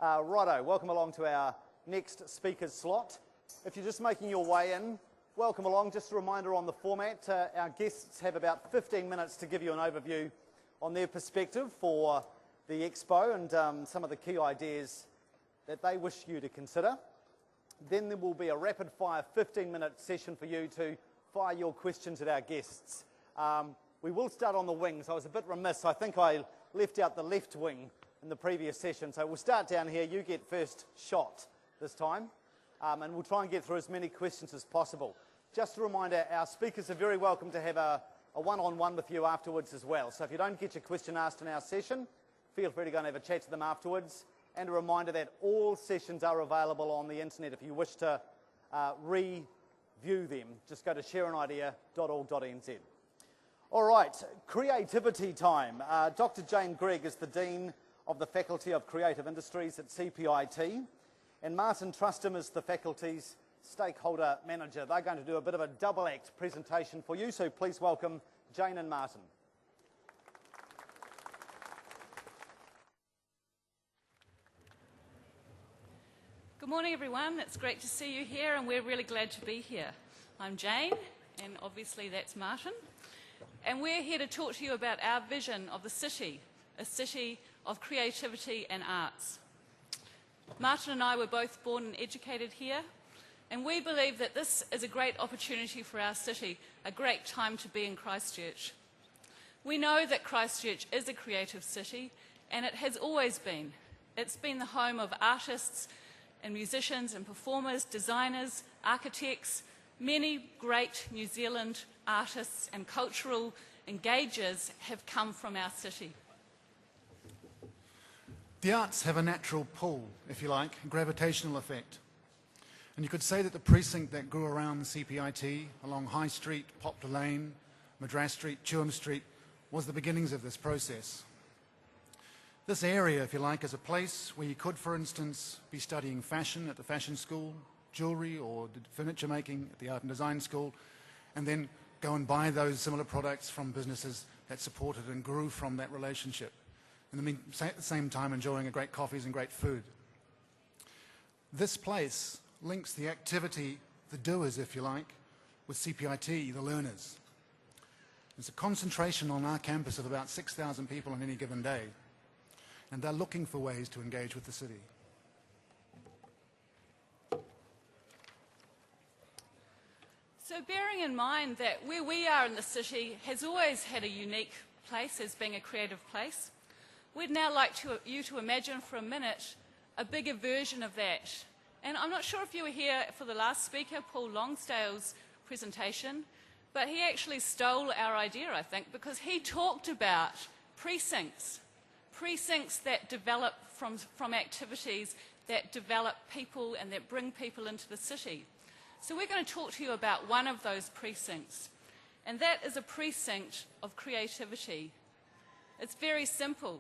Righto, welcome along to our next speaker's slot. If you're just making your way in, welcome along. Just a reminder on the format, our guests have about 15 minutes to give you an overview on their perspective for the Expo and some of the key ideas that they wish you to consider. Then there will be a rapid-fire 15-minute session for you to fire your questions at our guests. We will start on the wings. I was a bit remiss. I think I left out the left wing in the previous session. So we'll start down here. You get first shot this time. And we'll try and get through as many questions as possible. Just a reminder, our speakers are very welcome to have a one-on-one with you afterwards as well. So if you don't get your question asked in our session, feel free to go and have a chat to them afterwards. And a reminder that all sessions are available on the internet if you wish to review them. Just go to shareanidea.org.nz. All right, creativity time. Dr. Jane Gregg is the Dean of the Faculty of Creative Industries at CPIT, and Martin Trustham is the faculty's stakeholder manager. They're going to do a bit of a double act presentation for you, so please welcome Jane and Martin. Good morning, everyone. It's great to see you here, and we're really glad to be here. I'm Jane, and obviously that's Martin, and we're here to talk to you about our vision of the city, a city of creativity and arts. Martin and I were both born and educated here, and we believe that this is a great opportunity for our city, a great time to be in Christchurch. We know that Christchurch is a creative city, and it has always been. It's been the home of artists and musicians and performers, designers, architects. Many great New Zealand artists and cultural engagers have come from our city. The arts have a natural pull, if you like, a gravitational effect. And you could say that the precinct that grew around the CPIT, along High Street, Poplar Lane, Madras Street, Chewham Street, was the beginnings of this process. This area, if you like, is a place where you could, for instance, be studying fashion at the fashion school, jewellery or furniture making at the art and design school, and then go and buy those similar products from businesses that supported and grew from that relationship. And at the same time enjoying great coffees and great food. This place links the activity, the doers if you like, with CPIT, the learners. There's a concentration on our campus of about 6,000 people on any given day, and they're looking for ways to engage with the city. So bearing in mind that where we are in the city has always had a unique place as being a creative place, we'd now like you to imagine for a minute a bigger version of that. And I'm not sure if you were here for the last speaker, Paul Longsdale's presentation, but he actually stole our idea, I think, because he talked about precincts that develop from activities that develop people and that bring people into the city. So we're going to talk to you about one of those precincts, and that is a precinct of creativity. It's very simple.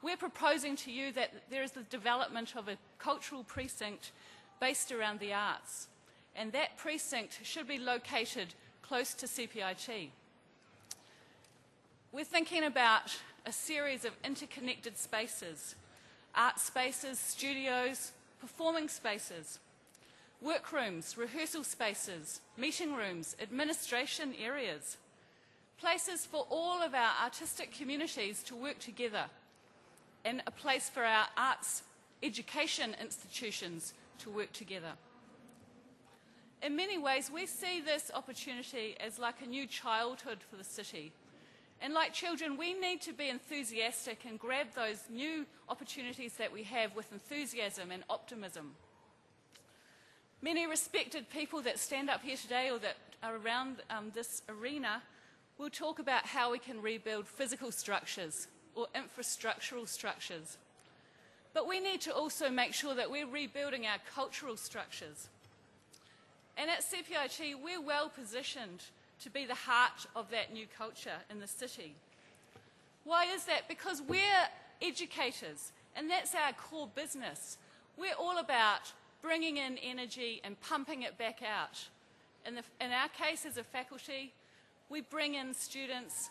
We're proposing to you that there is the development of a cultural precinct based around the arts, and that precinct should be located close to CPIT. We're thinking about a series of interconnected spaces, art spaces, studios, performing spaces, workrooms, rehearsal spaces, meeting rooms, administration areas, places for all of our artistic communities to work together, and a place for our arts education institutions to work together. In many ways, we see this opportunity as like a new childhood for the city. And like children, we need to be enthusiastic and grab those new opportunities that we have with enthusiasm and optimism. Many respected people that stand up here today or that are around this arena will talk about how we can rebuild physical structures or infrastructural structures. But we need to also make sure that we're rebuilding our cultural structures. And at CPIT, we're well positioned to be the heart of that new culture in the city. Why is that? Because we're educators, and that's our core business. We're all about bringing in energy and pumping it back out. In our case as a faculty, we bring in students,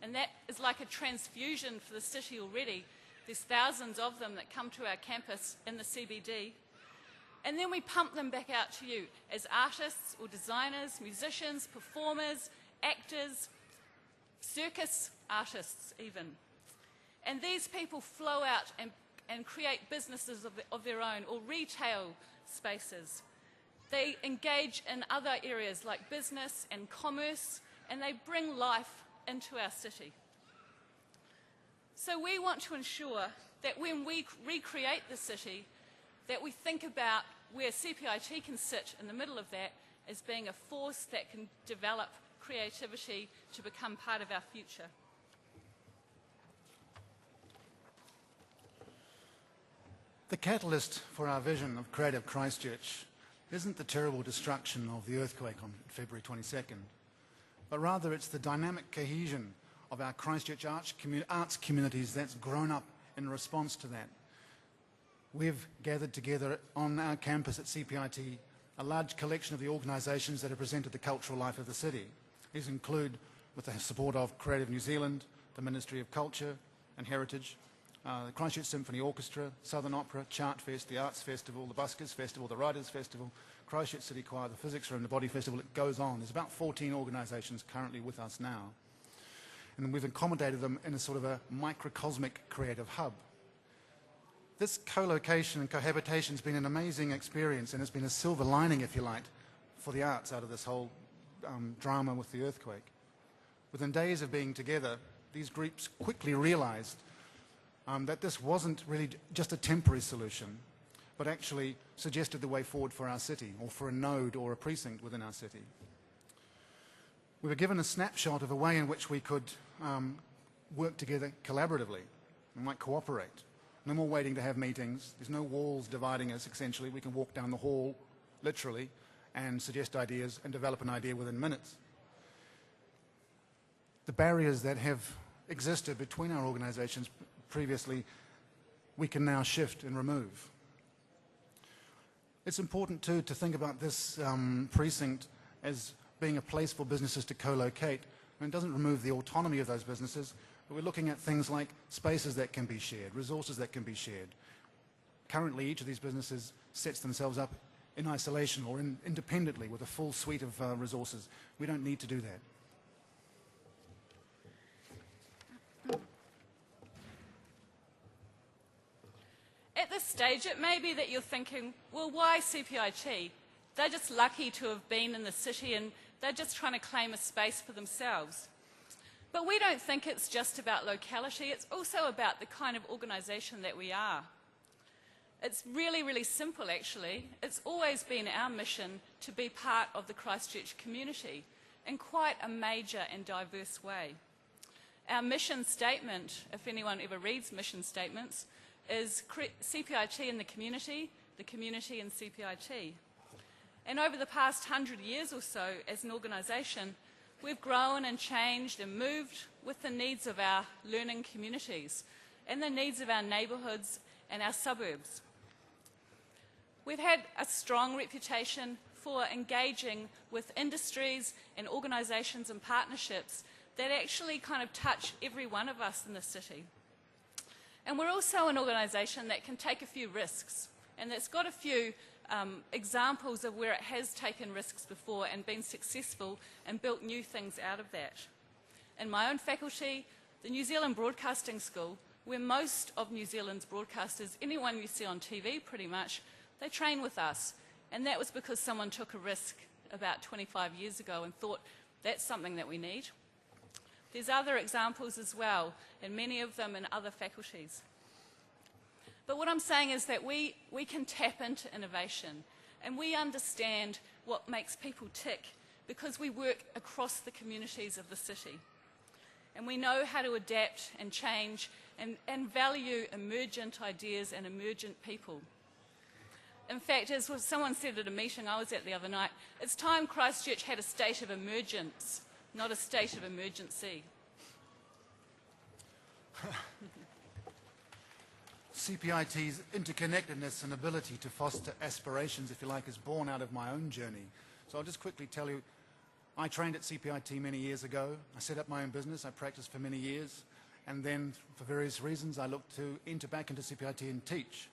and that is like a transfusion for the city already. There's thousands of them that come to our campus in the CBD. And then we pump them back out to you as artists or designers, musicians, performers, actors, circus artists even. And these people flow out and create businesses of their own, or retail spaces. They engage in other areas like business and commerce, and they bring life into our city. So we want to ensure that when we recreate the city, that we think about where CPIT can sit in the middle of that as being a force that can develop creativity to become part of our future. The catalyst for our vision of Creative Christchurch isn't the terrible destruction of the earthquake on February 22nd, but rather it's the dynamic cohesion of our Christchurch arts communities that's grown up in response to that. We've gathered together on our campus at CPIT a large collection of the organisations that have presented the cultural life of the city. These include, with the support of Creative New Zealand, the Ministry of Culture and Heritage, the Christchurch Symphony Orchestra, Southern Opera, Chartfest, the Arts Festival, the Buskers Festival, the Writers Festival, Christchurch City Choir, the Physics Room, the Body Festival. It goes on. There's about 14 organisations currently with us now. And we've accommodated them in a sort of a microcosmic creative hub. This co-location and cohabitation has been an amazing experience, and it's been a silver lining, if you like, for the arts out of this whole drama with the earthquake. Within days of being together, these groups quickly realised that this wasn't really just a temporary solution, but actually suggested the way forward for our city, or for a node or a precinct within our city. We were given a snapshot of a way in which we could work together collaboratively. We might cooperate. No more waiting to have meetings. There's no walls dividing us, essentially. We can walk down the hall, literally, and suggest ideas and develop an idea within minutes. The barriers that have existed between our organisations previously, we can now shift and remove. It's important, too, to think about this precinct as being a place for businesses to co-locate. And it doesn't remove the autonomy of those businesses, but we're looking at things like spaces that can be shared, resources that can be shared. Currently, each of these businesses sets themselves up in isolation or independently with a full suite of resources. We don't need to do that. At this stage, it may be that you're thinking, well, why CPIT? They're just lucky to have been in the city and they're just trying to claim a space for themselves. But we don't think it's just about locality, it's also about the kind of organisation that we are. It's really, really simple, actually. It's always been our mission to be part of the Christchurch community in quite a major and diverse way. Our mission statement, if anyone ever reads mission statements, is CPIT in the community in CPIT. And over the past 100 years or so, as an organisation, we've grown and changed and moved with the needs of our learning communities and the needs of our neighbourhoods and our suburbs. We've had a strong reputation for engaging with industries and organisations and partnerships that actually kind of touch every one of us in the city. And we're also an organisation that can take a few risks, and that's got a few examples of where it has taken risks before and been successful and built new things out of that. In my own faculty, the New Zealand Broadcasting School, where most of New Zealand's broadcasters, anyone you see on TV pretty much, they train with us. And that was because someone took a risk about 25 years ago and thought, that's something that we need. There's other examples as well, and many of them in other faculties. But what I'm saying is that we can tap into innovation, and we understand what makes people tick because we work across the communities of the city. And we know how to adapt and change and value emergent ideas and emergent people. In fact, as someone said at a meeting I was at the other night, it's time Christchurch had a state of emergence, not a state of emergency. CPIT's interconnectedness and ability to foster aspirations, if you like, is born out of my own journey. So I'll just quickly tell you, I trained at CPIT many years ago. I set up my own business. I practiced for many years. and then for various reasons I looked to enter back into CPIT and teach.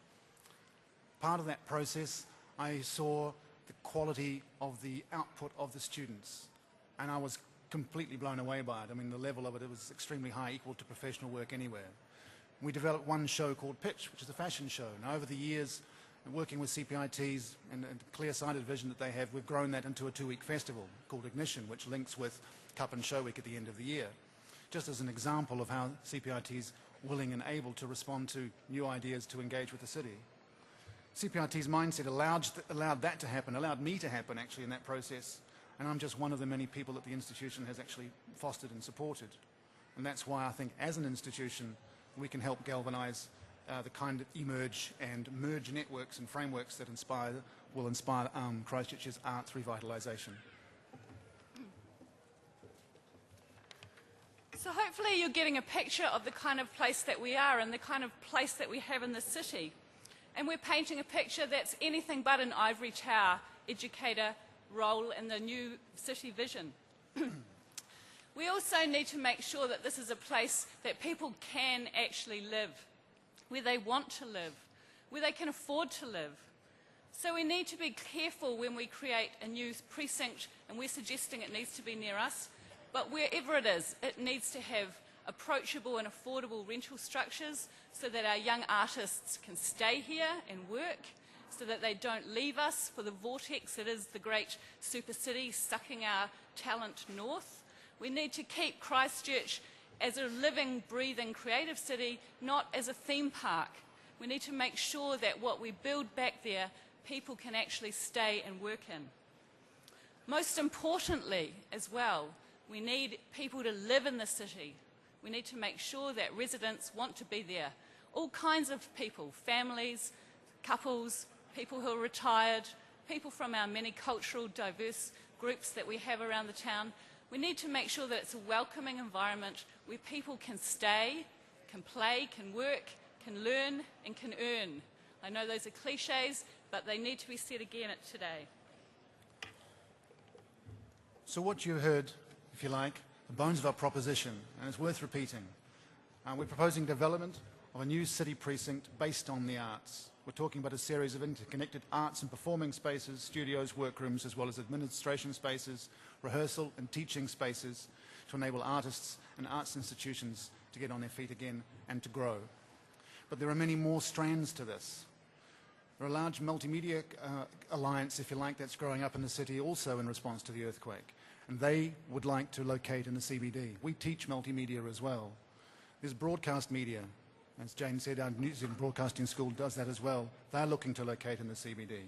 Part of that process, I saw the quality of the output of the students, and I was completely blown away by it. I mean, the level of it was extremely high, equal to professional work anywhere. We developed one show called Pitch, which is a fashion show. And over the years, working with CPITs and the clear-sighted vision that they have, we've grown that into a 2-week festival called Ignition, which links with Cup and Show Week at the end of the year. Just as an example of how CPIT's willing and able to respond to new ideas to engage with the city. CPIT's mindset allowed that to happen, allowed me to happen actually in that process. And I'm just one of the many people that the institution has actually fostered and supported. And that's why I think as an institution, we can help galvanize the kind of emerge and merge networks and frameworks that will inspire Christchurch's arts revitalisation. So hopefully you're getting a picture of the kind of place that we are and the kind of place that we have in the city. And we're painting a picture that's anything but an ivory tower educator role in the new city vision. We also need to make sure that this is a place that people can actually live, where they want to live, where they can afford to live. So we need to be careful when we create a new precinct, and we're suggesting it needs to be near us, but wherever it is, it needs to have approachable and affordable rental structures so that our young artists can stay here and work, so that they don't leave us for the vortex that is the great super city sucking our talent north. We need to keep Christchurch as a living, breathing, creative city, not as a theme park. We need to make sure that what we build back there, people can actually stay and work in. Most importantly, as well, we need people to live in the city. We need to make sure that residents want to be there. All kinds of people, families, couples, people who are retired, people from our many cultural, diverse groups that we have around the town. We need to make sure that it's a welcoming environment where people can stay, can play, can work, can learn, and can earn. I know those are cliches, but they need to be said again today. So what you heard, if you like, the bones of our proposition, and it's worth repeating. We're proposing development of a new city precinct based on the arts. We're talking about a series of interconnected arts and performing spaces, studios, workrooms, as well as administration spaces, rehearsal and teaching spaces to enable artists and arts institutions to get on their feet again and to grow. But there are many more strands to this. There are a large multimedia alliance, if you like, that's growing up in the city also in response to the earthquake. And they would like to locate in the CBD. We teach multimedia as well. There's broadcast media. As Jane said, our New Zealand Broadcasting School does that as well. They're looking to locate in the CBD.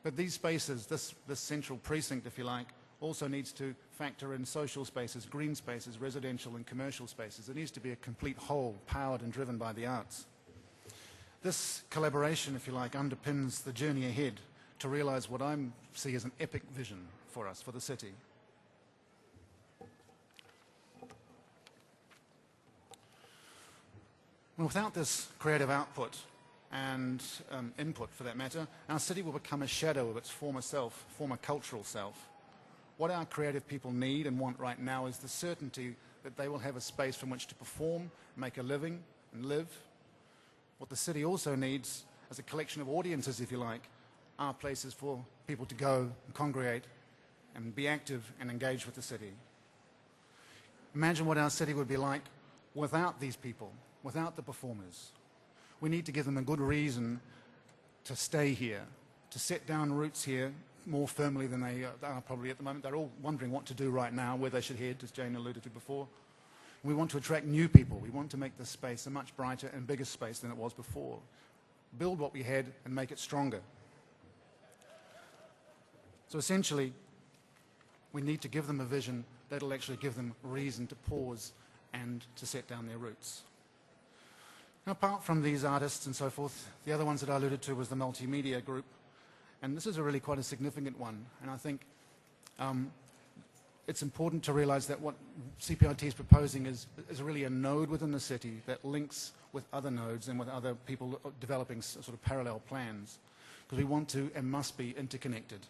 But these spaces, this central precinct, if you like, also needs to factor in social spaces, green spaces, residential and commercial spaces. It needs to be a complete whole, powered and driven by the arts. This collaboration, if you like, underpins the journey ahead to realise what I see as an epic vision for us, for the city. Well, without this creative output and input, for that matter, our city will become a shadow of its former self, former cultural self. What our creative people need and want right now is the certainty that they will have a space from which to perform, make a living, and live. What the city also needs, as a collection of audiences, if you like, are places for people to go and congregate and be active and engage with the city. Imagine what our city would be like without these people, without the performers. We need to give them a good reason to stay here, to set down roots here more firmly than they are probably at the moment. They're all wondering what to do right now, where they should head, as Jane alluded to before. We want to attract new people. We want to make this space a much brighter and bigger space than it was before. Build what we had and make it stronger. So essentially, we need to give them a vision that will actually give them reason to pause and to set down their roots. Now, apart from these artists and so forth, the other ones that I alluded to was the multimedia group. And this is really quite a significant one. And I think it's important to realise that what CPIT is proposing is really a node within the city that links with other nodes and with other people developing sort of parallel plans. Because we want to and must be interconnected.